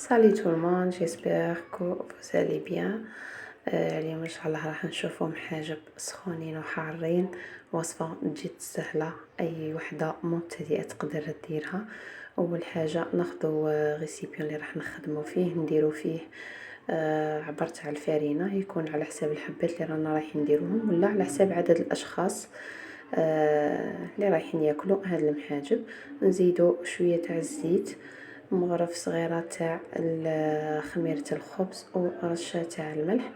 Salut tout le monde, j'espère que vous allez bien. اليوم ان شاء الله راح نشوفوا محاجب سخونين وحارين، وصفة جد سهلة اي وحدة مبتدئة تقدر ديرها. اول حاجة ناخذوا غيسيبيون اللي راح نخدموا فيه، نديروا فيه عبر تاع الفارينة، يكون على حساب الحبات اللي رانا رايحين نديروهم ولا على حساب عدد الاشخاص اللي رايحين ياكلوا هاد المحاجب. نزيدوا شوية تاع الزيت، مغرف صغيرة تاع خميرة الخبز ورشة تاع الملح.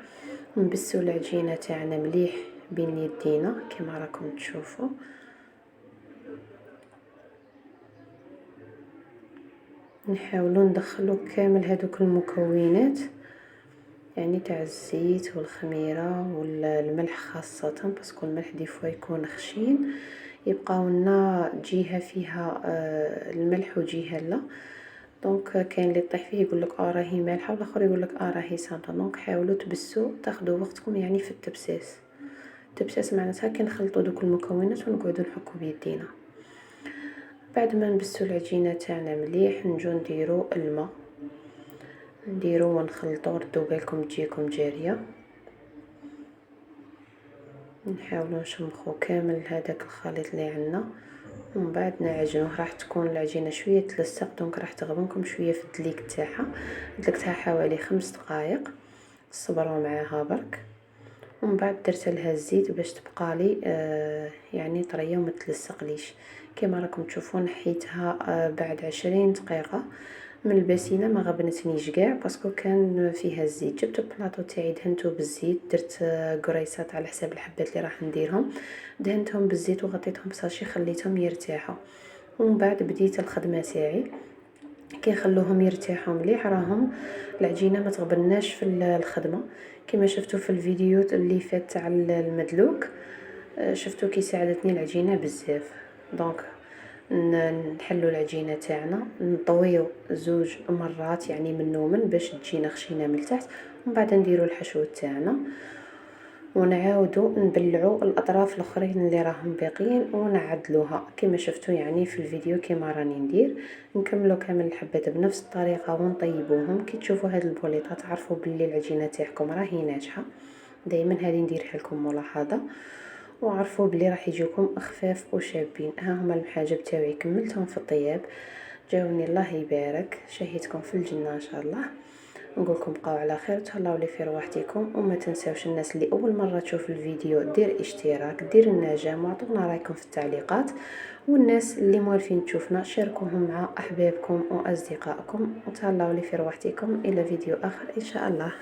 نبسوا العجينة تاعنا مليح بين يدينا كما راكم تشوفوا. نحاولوا ندخلوا كامل هذوك المكونات، يعني تاع الزيت والخميره والملح خاصه، باسكو الملح دي فوا يكون خشين، يبقاو لنا جهه فيها الملح وجهه لا. دونك كاين اللي طيح فيه يقول لك راهي مالحه، والاخر يقول لك راهي سانطه. دونك حاولوا تبسوا، تاخذوا وقتكم يعني في التبساس. التبساس معناتها كي نخلطوا دوك المكونات ونقعدوا نحكوا بيدينا. بعد ما نبسوا العجينه تاعنا مليح، نجو نديروا الماء، نديروا ونخلطوا، ردوا بالكم تجيكم جاريه. نحاولوا نشمخوا كامل هذاك الخليط اللي عندنا، ومن بعد نعجنوه. راح تكون العجينه شويه تلصق، دونك راح تغبنكم شويه في الدليك تاعها. دلكتها حوالي 5 دقائق، صبروا معاها برك. ومن بعد درت لها الزيت باش تبقى لي يعني طريه وما تلصقليش. كما راكم تشوفون حيتها بعد 20 دقيقه من البسيله، ما غبنتنيش كاع باسكو كان فيها الزيت. جبت البلاطو تاعي دهنته بالزيت، درت قريصات على حساب الحبات اللي راح نديرهم، دهنتهم بالزيت وغطيتهم بصاشي خليتهم يرتاحوا. ومن بعد بديت الخدمه تاعي. كي نخلوهم يرتاحوا مليح راهم العجينه ما تغبناش في الخدمه. كما شفتوا في الفيديو اللي فات تاع المدلوك، شفتوا كي ساعدتني العجينه بزاف. دونك نحلوا العجينه تاعنا، نطويو 2 مرات يعني من ومن باش تجينا خشينه من التحت، ومن بعد نديروا الحشو تاعنا ونعاودوا نبلعوا الاطراف الاخرين اللي راهم باقيين ونعدلوها كما شفتوا يعني في الفيديو كما راني ندير. نكملوا كامل الحبات بنفس الطريقه ونطيبوهم. كي تشوفوا هاد البوليطات تعرفوا باللي العجينه تاعكم راهي ناجحه. دائما هذه نديرها لكم ملاحظه، وعرفوا بلي راح يجيكم خفاف وشابين. ها هما المحاجب تاعي كملتهم في الطياب، جاوني الله يبارك. شهيتكم في الجنه ان شاء الله. نقولكم بقاو على خير، تهلاو لي في رواحتكم. وما تنساوش الناس اللي اول مره تشوف الفيديو دير اشتراك، دير النجم، واعطونا رايكم في التعليقات. والناس اللي موالفين تشوفنا شاركوهم مع احبابكم واصدقائكم. وتهلاو لي في رواحتكم، الى فيديو اخر ان شاء الله.